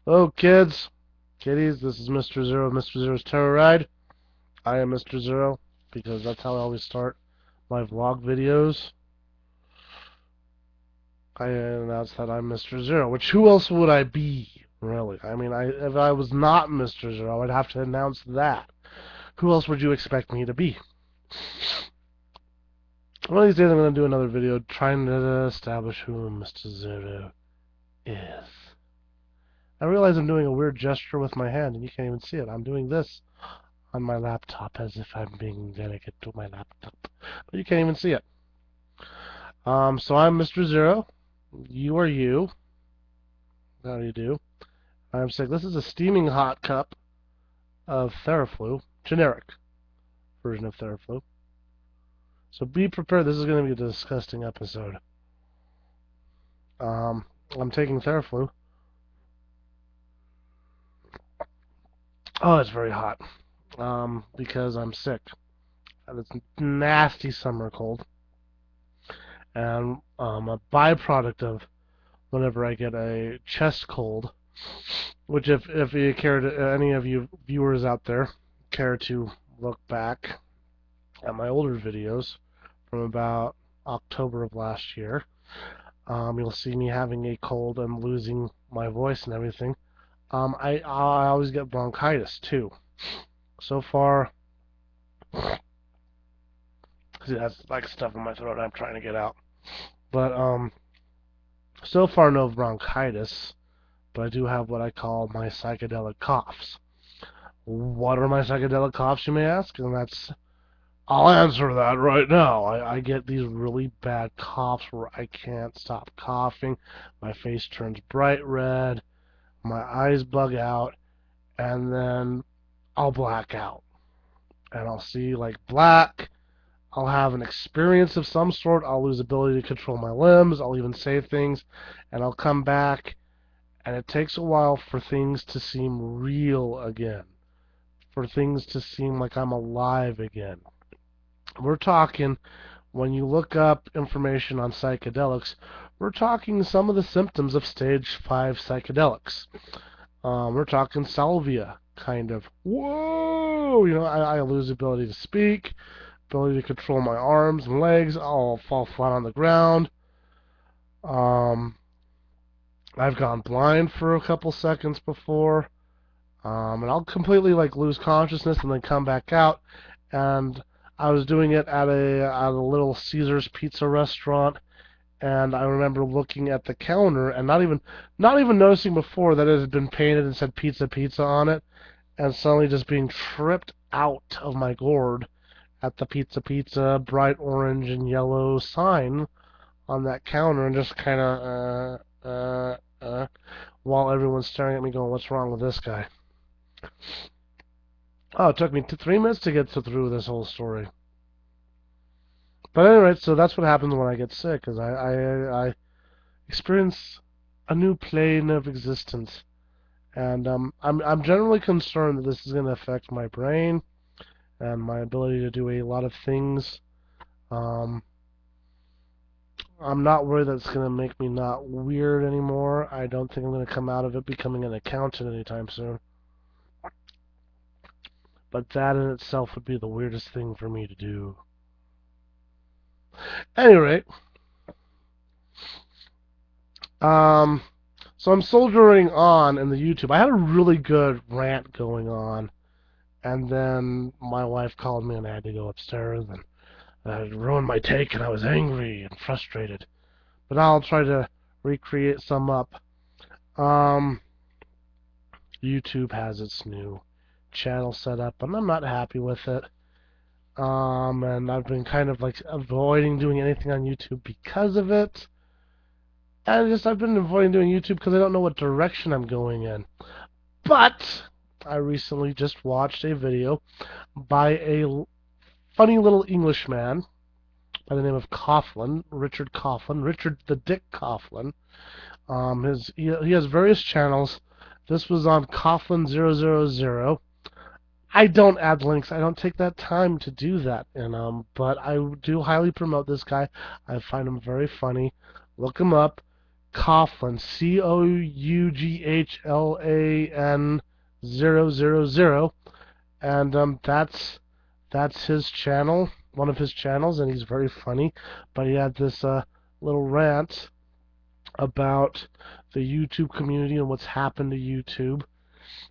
Hello, kids, kitties. This is Mr. Zero, Mr. Zero's Terror Ride. I am Mr. Zero because that's how I always start my vlog videos. I announce that I'm Mr. Zero, which who else would I be, really? I mean, if I was not Mr. Zero, I'd have to announce that. Who else would you expect me to be? One of these days I'm going to do another video trying to establish who Mr. Zero is. I realize I'm doing a weird gesture with my hand and you can't even see it. I'm doing this on my laptop as if I'm being delicate to my laptop. But you can't even see it. So I'm Mr. Zero. You are you. How do you do? I'm sick. This is a steaming hot cup of Theraflu, generic version of Theraflu. So be prepared. This is going to be a disgusting episode. I'm taking Theraflu. Oh, it's very hot. Because I'm sick. It's nasty summer cold. And a byproduct of whenever I get a chest cold, which if you care to, any of you viewers out there care to look back at my older videos from about October of last year, you'll see me having a cold and losing my voice and everything. I always get bronchitis too. So far, see, that's like stuff in my throat I'm trying to get out. But so far no bronchitis, but I do have what I call my psychedelic coughs. What are my psychedelic coughs, you may ask? And I'll answer that right now. I get these really bad coughs where I can't stop coughing. My face turns bright red, my eyes bug out, and then I'll black out. And I'll see like black. I'll have an experience of some sort. I'll lose ability to control my limbs. I'll even say things, and I'll come back. And it takes a while for things to seem real again, for things to seem like I'm alive again. We're talking, when you look up information on psychedelics, we're talking some of the symptoms of stage 5 psychedelics. We're talking salvia, kind of. Whoa! I lose the ability to speak, ability to control my arms and legs. I'll fall flat on the ground. Um, I've gone blind for a couple seconds before. And I'll completely like lose consciousness and then come back out. And I was doing it at a little Caesar's Pizza restaurant, and I remember looking at the counter and not even noticing before that it had been painted and said Pizza Pizza on it, and suddenly just being tripped out of my gourd at the Pizza Pizza bright orange and yellow sign on that counter, and just kind of while everyone's staring at me going, "What's wrong with this guy?" Oh, it took me 3 minutes to get through this whole story. But anyway, so that's what happens when I get sick, is I experience a new plane of existence, and I'm generally concerned that this is going to affect my brain and my ability to do a lot of things. Um, I'm not worried that it's going to make me not weird anymore. I don't think I'm going to come out of it becoming an accountant anytime soon. But that in itself would be the weirdest thing for me to do. Anyway, um, so I'm soldiering on in the YouTube. I had a really good rant going on, and then my wife called me and I had to go upstairs, and it ruined my take, and I was angry and frustrated. But I'll try to recreate some up. Um, YouTube has its new channel set up, and I'm not happy with it. And I've been kind of like avoiding doing anything on YouTube because of it. And I've been avoiding doing YouTube because I don't know what direction I'm going in. But I recently just watched a video by a funny little Englishman by the name of Coughlin, Richard Coughlin, Richard the Dick Coughlin. He has various channels. This was on Coughlin 000. I don't add links. I don't take that time to do that. But I do highly promote this guy. I find him very funny. Look him up. Coughlin, Coughlin 000, and that's his channel, one of his channels, and he's very funny. But he had this little rant about the YouTube community and what's happened to YouTube,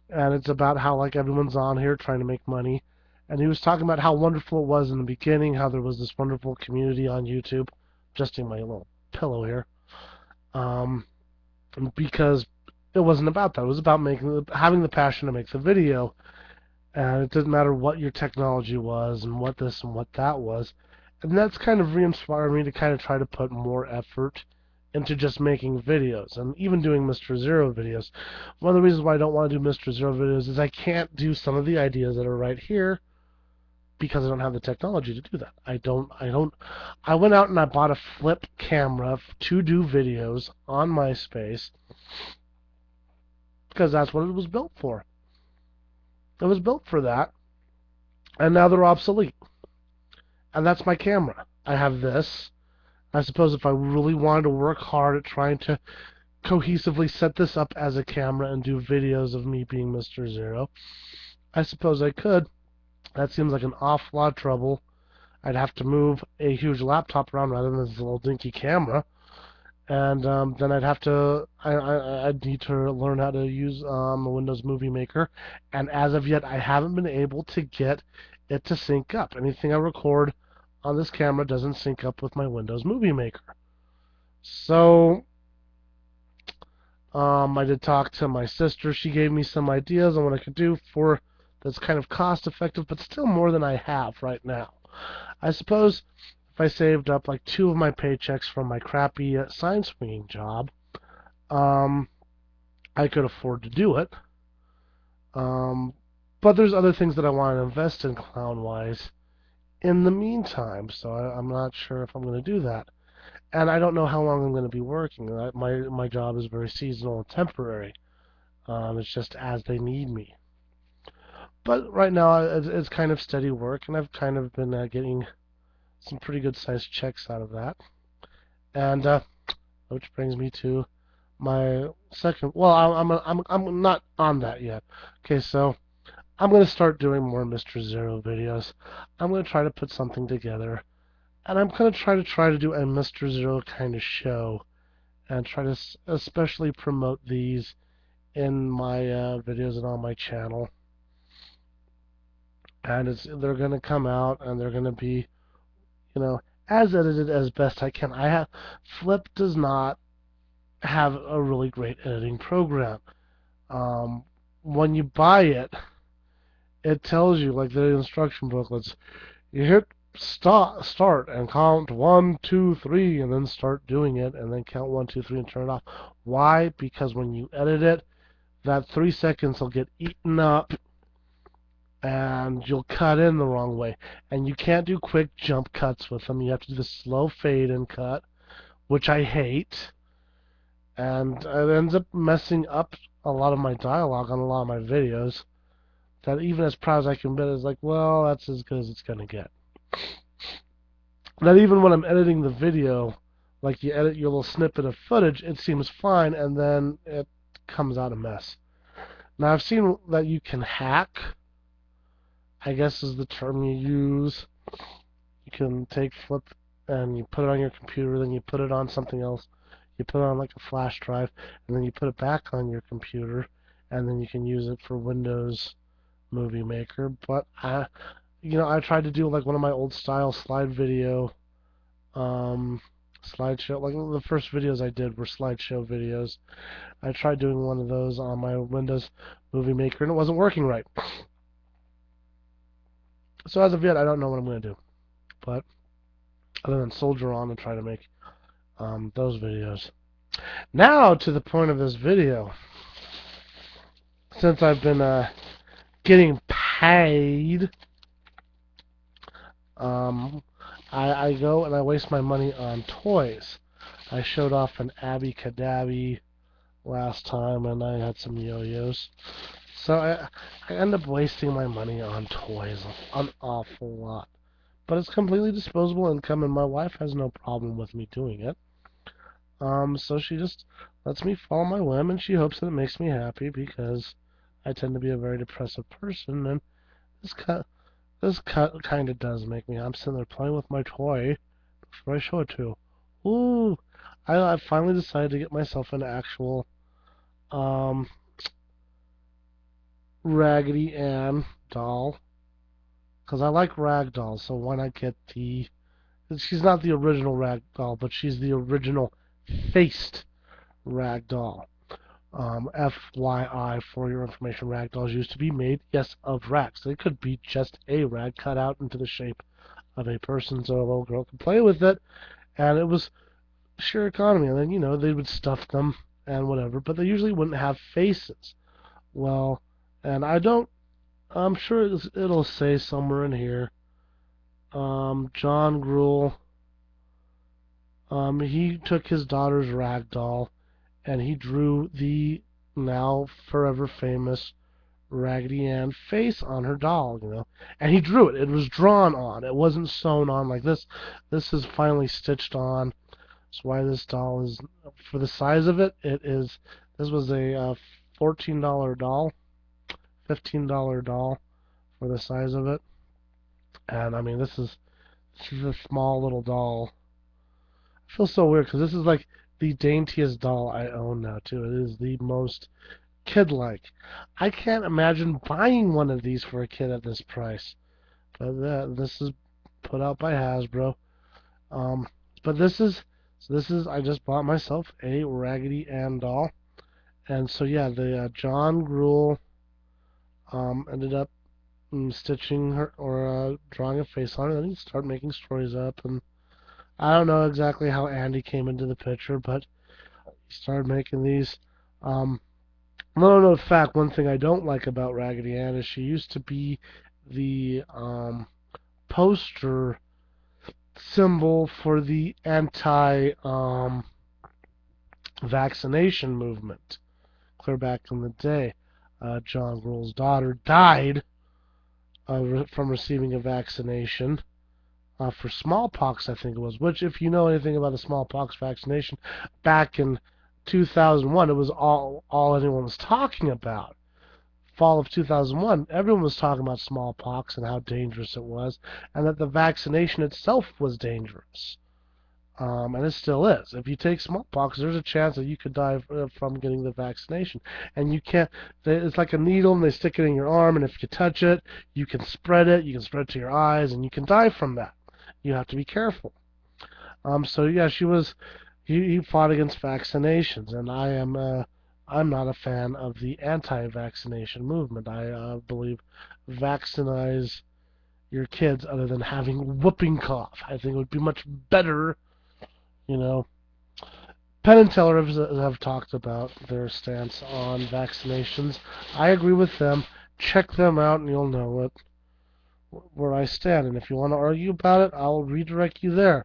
and it's about how like everyone's on here trying to make money. And he was talking about how wonderful it was in the beginning, how there was this wonderful community on YouTube. Adjusting my little pillow here, um, because it wasn't about that. It was about having the passion to make the video, and it didn't matter what your technology was and what this and what that was. And that's kind of re-inspired me to kind of try to put more effort into just making videos and even doing Mr. Zero videos. One of the reasons why I don't want to do Mr. Zero videos is I can't do some of the ideas that are right here because I don't have the technology to do that. I went out and I bought a flip camera to do videos on MySpace because that's what it was built for. It was built for that, and now they're obsolete. And that's my camera. I have this. I suppose if I really wanted to work hard at trying to cohesively set this up as a camera and do videos of me being Mr. Zero, I suppose I could. That seems like an awful lot of trouble. I'd have to move a huge laptop around rather than this little dinky camera. And then I'd need to learn how to use a Windows Movie Maker. And as of yet, I haven't been able to get it to sync up. Anything I record on this camera doesn't sync up with my Windows Movie Maker. So I did talk to my sister. She gave me some ideas on what I could do for that's kind of cost effective, but still more than I have right now. I suppose if I saved up like 2 of my paychecks from my crappy sign swinging job, I could afford to do it. But there's other things that I want to invest in clown-wise in the meantime, so I'm not sure if I'm going to do that. And I don't know how long I'm going to be working. My job is very seasonal and temporary. It's just as they need me. But right now it's kind of steady work, and I've kind of been getting some pretty good sized checks out of that. And which brings me to my second. Well, I'm not on that yet. Okay, so I'm gonna start doing more Mr. Zero videos. I'm gonna try to put something together, and I'm gonna try to do a Mr. Zero kind of show, and try to especially promote these in my videos and on my channel. And they're gonna come out, and they're gonna be, as edited as best I can. Flip does not have a really great editing program. When you buy it, it tells you, like the instruction booklets, you hit start and count 1, 2, 3, and then start doing it, and then count 1, 2, 3, and turn it off. Why? Because when you edit it, that 3 seconds will get eaten up, and you'll cut in the wrong way. And you can't do quick jump cuts with them. You have to do the slow fade and cut, which I hate. And it ends up messing up a lot of my dialogue on a lot of my videos. That even as proud as I can be, is like, well, that's as good as it's going to get. That even when I'm editing the video, like you edit your little snippet of footage, it seems fine, and then it comes out a mess. Now, I've seen that you can hack, I guess is the term you use. You can take Flip and you put it on your computer, then you put it on something else. You put it on like a flash drive, and then you put it back on your computer, and then you can use it for Windows Movie Maker. But I tried to do like one of my old style slideshow. Like the first videos I did were slideshow videos. I tried doing one of those on my Windows Movie Maker, and it wasn't working right. So as of yet, I don't know what I'm going to do. But other than soldier on and try to make those videos. Now to the point of this video. Since I've been getting paid, I go and I waste my money on toys. I showed off an Abby Cadabby last time, and I had some yo-yos. So I end up wasting my money on toys an awful lot. But it's completely disposable income, and my wife has no problem with me doing it. So she just lets me follow my whim, and she hopes that it makes me happy because I tend to be a very depressive person, and this kind of does make me. I'm sitting there playing with my toy before I show it to. Ooh, I finally decided to get myself an actual um Raggedy Ann doll because I like rag dolls. So why not get the? She's not the original rag doll, but she's the original faced rag doll. FYI, for your information, rag dolls used to be made, yes, of rags. They could be just a rag cut out into the shape of a person so a little girl could play with it, and it was sheer economy. And then, they would stuff them and whatever, but they usually wouldn't have faces. Well, and I'm sure it'll say somewhere in here, John Gruhl, he took his daughter's rag doll and he drew the now forever famous Raggedy Ann face on her doll. And he drew it. It was drawn on. It wasn't sewn on like this. This is finally stitched on. That's why this doll is, for the size of it, this was a $14 doll, $15 doll for the size of it. And I mean, this is a small little doll. I feel so weird because this is like the daintiest doll I own now, too. It is the most kid-like. I can't imagine buying one of these for a kid at this price. But this is put out by Hasbro. Um, but I just bought myself a Raggedy Ann doll. And so yeah, the John Gruhl ended up stitching her or drawing a face on it, and he started making stories up. And I don't know exactly how Andy came into the picture, but he started making these. Little known fact: one thing I don't like about Raggedy Ann is she used to be the poster symbol for the anti-vaccination movement. Clear back in the day, John Gruhl's daughter died from receiving a vaccination for smallpox, I think it was. Which, if you know anything about the smallpox vaccination, back in 2001, it was all anyone was talking about. Fall of 2001, everyone was talking about smallpox and how dangerous it was, and that the vaccination itself was dangerous. And it still is. If you take smallpox, there's a chance that you could die from getting the vaccination. And you can't, it's like a needle and they stick it in your arm, and if you touch it, you can spread it to your eyes, and you can die from that. You have to be careful. So yeah, he fought against vaccinations, and I'm not a fan of the anti-vaccination movement. I believe vaccinize your kids other than having whooping cough. I think it would be much better, you know. Penn and Teller have talked about their stance on vaccinations. I agree with them. Check them out, and you'll know where I stand. And if you want to argue about it, I'll redirect you there.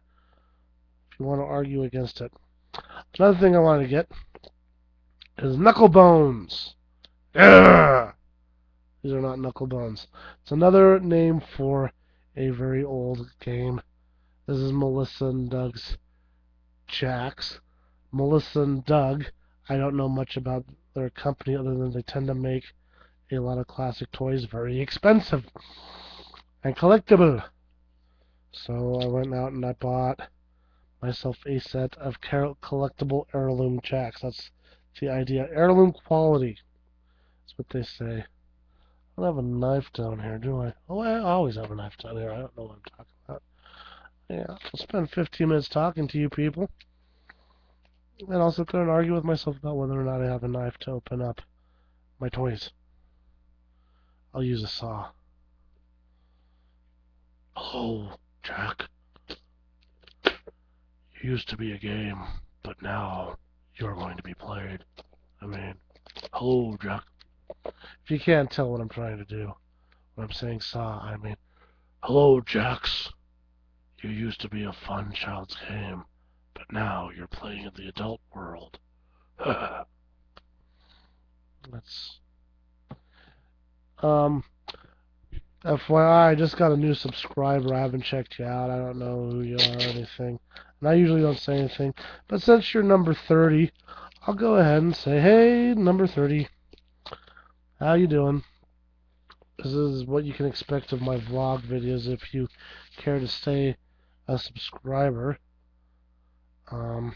If you want to argue against it. Another thing I want to get is knuckle bones. Yeah! These are not knuckle bones. It's another name for a very old game. This is Melissa and Doug's Jacks. Melissa and Doug, I don't know much about their company other than they tend to make a lot of classic toys very expensive and collectible. So I went out and I bought myself a set of collectible heirloom jacks. That's the idea. Heirloom quality. That's what they say. I don't have a knife down here, do I? Oh, I always have a knife down here. I don't know what I'm talking about. Yeah, I'll spend 15 minutes talking to you people. And I'll sit there and argue with myself about whether or not I have a knife to open up my toys. I'll use a saw. Hello, Jack. You used to be a game, but now you're going to be played. I mean, hello, Jack. If you can't tell what I'm trying to do, when I'm saying saw, I mean, hello, Jax. You used to be a fun child's game, but now you're playing in the adult world. That's FYI, I just got a new subscriber. I haven't checked you out. I don't know who you are or anything. And I usually don't say anything, but since you're number 30, I'll go ahead and say, hey, number 30, how you doing? This is what you can expect of my vlog videos if you care to stay a subscriber. A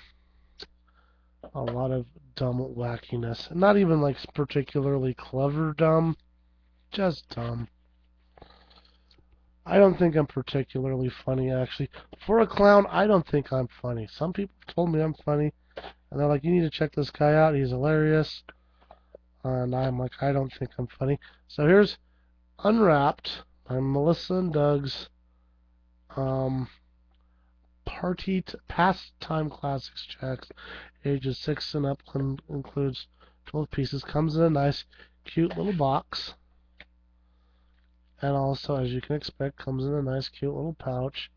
lot of dumb wackiness. Not even like particularly clever dumb, just dumb. I don't think I'm particularly funny, actually. For a clown, I don't think I'm funny. Some people told me I'm funny, and they're like, you need to check this guy out, he's hilarious. And I'm like, I don't think I'm funny. So here's Unwrapped by Melissa and Doug's Pastime Classics checks. Ages 6 and up, includes 12 pieces. Comes in a nice, cute little box. And also, as you can expect, comes in a nice, cute little pouch.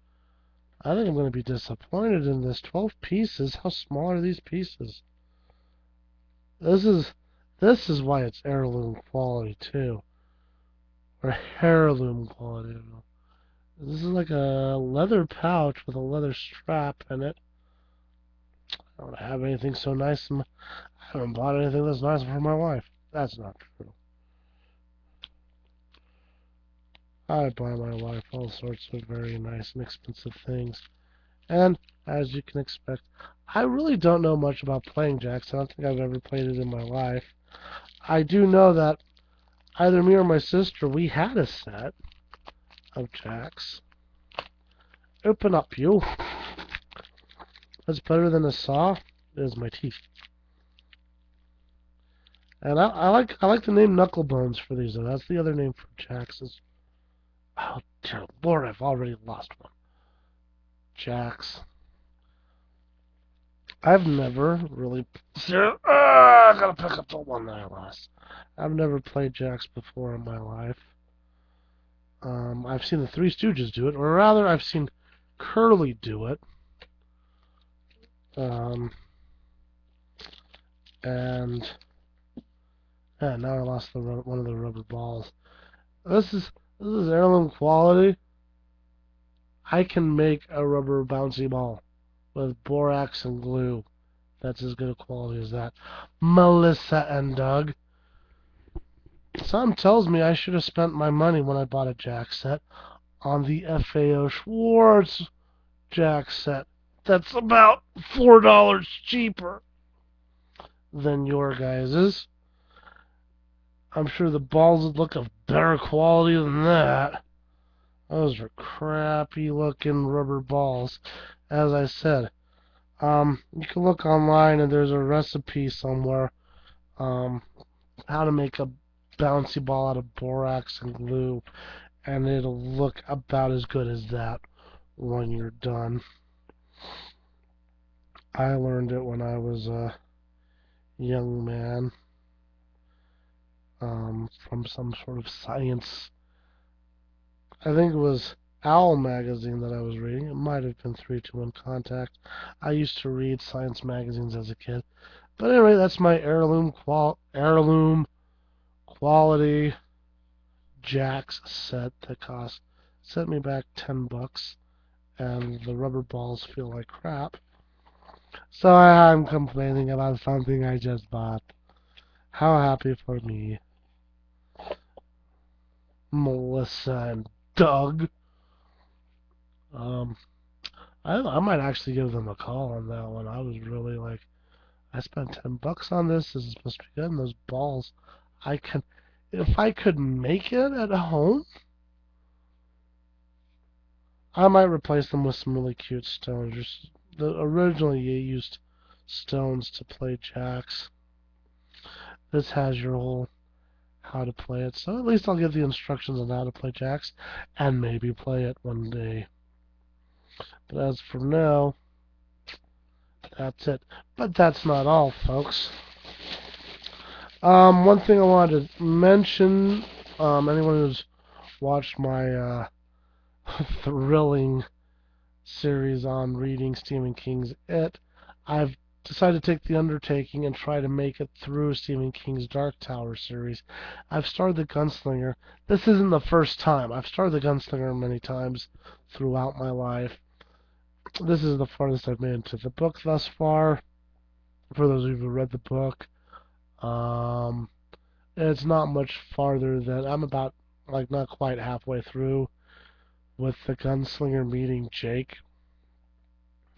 I think I'm going to be disappointed in this. 12 pieces? How small are these pieces? This is why it's heirloom quality, too. Or heirloom quality. This is like a leather pouch with a leather strap in it. I don't have anything so nice. I haven't bought anything that's nice for my wife. That's not true. I buy my wife all sorts of very nice and expensive things. And, as you can expect, I really don't know much about playing jacks. I don't think I've ever played it in my life. I do know that either me or my sister, we had a set of jacks. Open up, you. That's better than a saw. It is my teeth. And I like the name knuckle bones for these, though. That's the other name for jacks. Oh, dear Lord, I've already lost one. Jacks. I've never really... I gotta pick up the one that I lost. I've never played jacks before in my life. I've seen the Three Stooges do it, or rather, I've seen Curly do it. And now I lost one of the rubber balls. This is heirloom quality. I can make a rubber bouncy ball with borax and glue. That's as good a quality as that. Melissa and Doug. Something tells me I should have spent my money when I bought a jack set on the FAO Schwartz jack set. That's about $4 cheaper than your guys's. I'm sure the balls would look of better quality than that. Those are crappy looking rubber balls. As I said, you can look online and there's a recipe somewhere how to make a bouncy ball out of borax and glue, and it'll look about as good as that when you're done. I learned it when I was a young man from some sort of science. I think it was Owl magazine that I was reading. It might have been 321 Contact. I used to read science magazines as a kid. But anyway, that's my heirloom quality jacks set that sent me back $10, and the rubber balls feel like crap. So I'm complaining about something I just bought. How happy for me. Melissa and Doug. I might actually give them a call on that one. I was really like, I spent $10 on this. This is supposed to be good. And those balls, if I could make it at home, I might replace them with some really cute stones. Originally, you used stones to play jacks. This has your whole how to play it. So at least I'll give the instructions on how to play jacks and maybe play it one day. But as for now, that's it. But that's not all, folks. One thing I wanted to mention, anyone who's watched my thrilling series on reading Stephen King's It, I've decided to take the undertaking and try to make it through Stephen King's Dark Tower series. I've started The Gunslinger. This isn't the first time. I've started The Gunslinger many times throughout my life. this is the farthest I've made into the book thus far. For those of you who read the book, um, it's not much farther than I'm about like not quite halfway through with the gunslinger meeting Jake.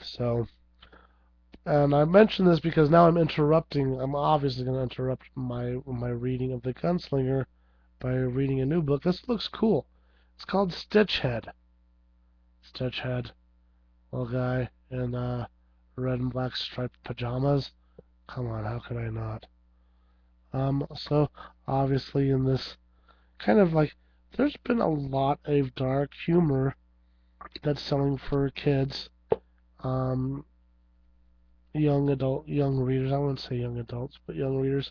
So, and I mention this because now I'm interrupting. I'm obviously going to interrupt my reading of the gunslinger by reading a new book. This looks cool. It's called Stitchhead. Stitchhead, little guy in red and black striped pajamas. Come on, how could I not? So obviously in this kind of like, there's been a lot of dark humor that's selling for kids, um, young readers. I wouldn't say young adults, but young readers.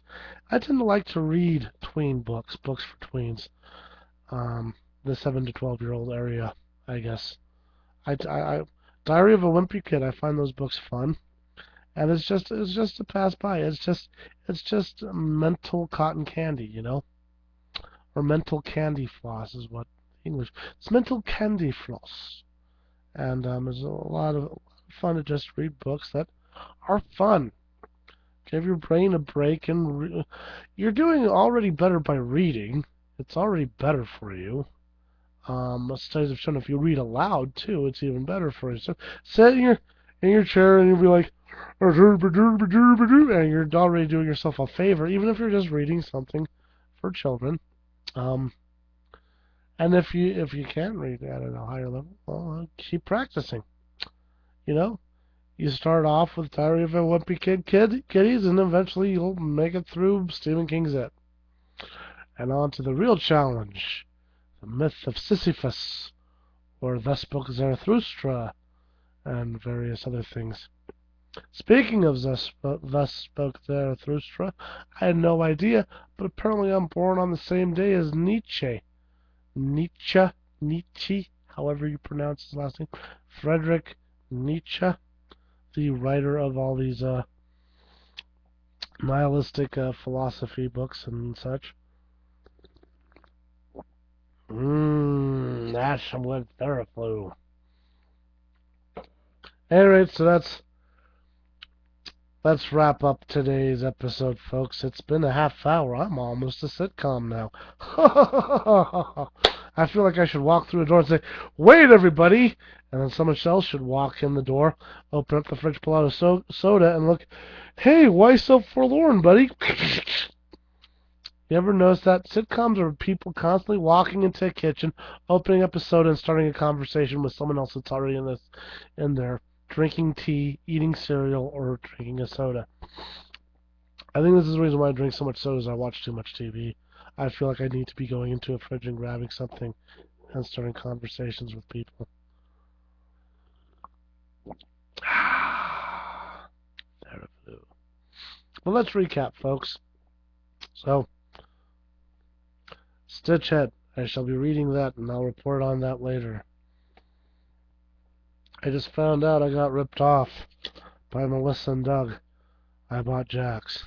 I tend to like to read tween books for tweens. The 7 to 12-year-old area, I guess. I Diary of a Wimpy Kid. I find those books fun, and it's just to pass by. It's just mental cotton candy, or mental candy floss is what English. It's mental candy floss, and it's a lot of fun to just read books that are fun. Give your brain a break, and you're doing already better by reading. It's already better for you. Studies have shown if you read aloud too, it's even better for you. So sit in your chair and you'll be like, and you're already doing yourself a favor, even if you're just reading something for children. Um, and if you can't read at a higher level, well, keep practicing. You know, you start off with Diary of a Wimpy Kiddies, and eventually you'll make it through Stephen King's It. And on to the real challenge, the myth of Sisyphus, or Thus Spoke Zarathustra, and various other things. Speaking of Thus Spoke Zarathustra, I had no idea, but apparently I'm born on the same day as Nietzsche. Nietzsche, however you pronounce his last name. Friedrich Nietzsche, the writer of all these nihilistic philosophy books and such. That's some good Theraflu. Anyway, so let's wrap up today's episode, folks. It's been a half hour. I'm almost a sitcom now. I feel like I should walk through the door and say, "Wait, everybody!" And then someone else should walk in the door, open up the fridge, pull out a soda, and look, "Hey, why so forlorn, buddy?" You ever notice that? Sitcoms are people constantly walking into a kitchen, opening up a soda, and starting a conversation with someone else that's already in there, drinking tea, eating cereal, or drinking a soda. I think this is the reason why I drink so much soda is I watch too much TV. I feel like I need to be going into a fridge and grabbing something and starting conversations with people. Well, let's recap, folks. So, Stitchhead. I shall be reading that, and I'll report on that later. I just found out I got ripped off by Melissa and Doug. I bought Jax.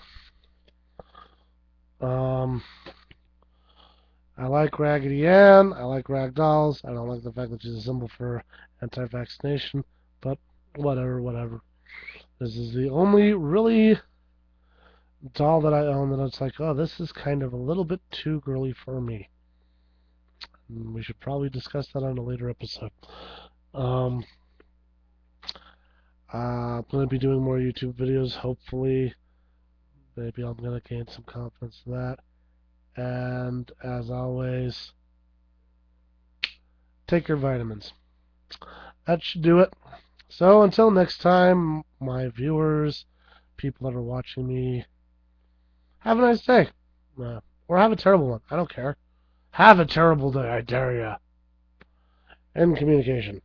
I like Raggedy Ann. I like rag dolls. I don't like the fact that she's a symbol for anti-vaccination, but whatever. This is the only really doll that I own that it's like, oh, this is kind of a little bit too girly for me. We should probably discuss that on a later episode. I'm going to be doing more YouTube videos, hopefully. Maybe I'm going to gain some confidence in that. And, as always, take your vitamins. That should do it. So, until next time, my viewers, people that are watching me, have a nice day. Or have a terrible one. I don't care. Have a terrible day, I dare ya. End communication.